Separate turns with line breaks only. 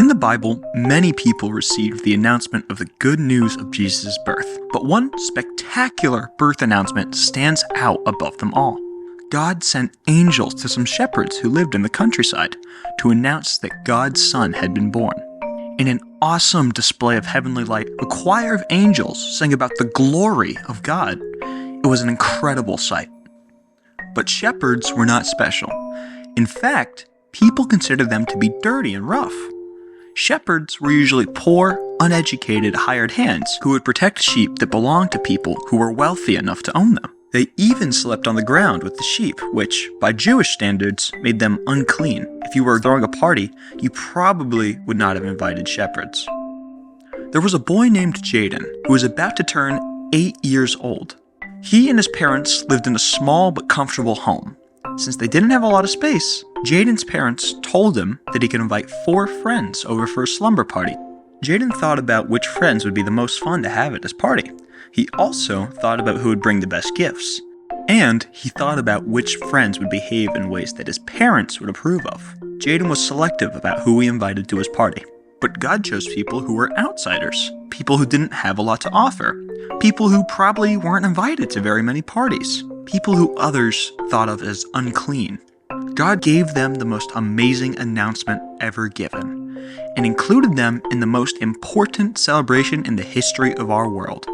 In the Bible, many people received the announcement of the good news of Jesus' birth, but one spectacular birth announcement stands out above them all. God sent angels to some shepherds who lived in the countryside to announce that God's son had been born. In an awesome display of heavenly light, a choir of angels sang about the glory of God. It was an incredible sight. But shepherds were not special. In fact, people considered them to be dirty and rough. Shepherds were usually poor, uneducated hired hands who would protect sheep that belonged to people who were wealthy enough to own them. They even slept on the ground with the sheep, which, by Jewish standards, made them unclean. If you were throwing a party, you probably would not have invited shepherds. There was a boy named Jaden who was about to turn 8 years old. He and his parents lived in a small but comfortable home. Since they didn't have a lot of space, Jaden's parents told him that he could invite 4 friends over for a slumber party. Jaden thought about which friends would be the most fun to have at his party. He also thought about who would bring the best gifts. And he thought about which friends would behave in ways that his parents would approve of. Jaden was selective about who he invited to his party. But God chose people who were outsiders, people who didn't have a lot to offer, people who probably weren't invited to very many parties, people who others thought of as unclean. God gave them the most amazing announcement ever given, and included them in the most important celebration in the history of our world.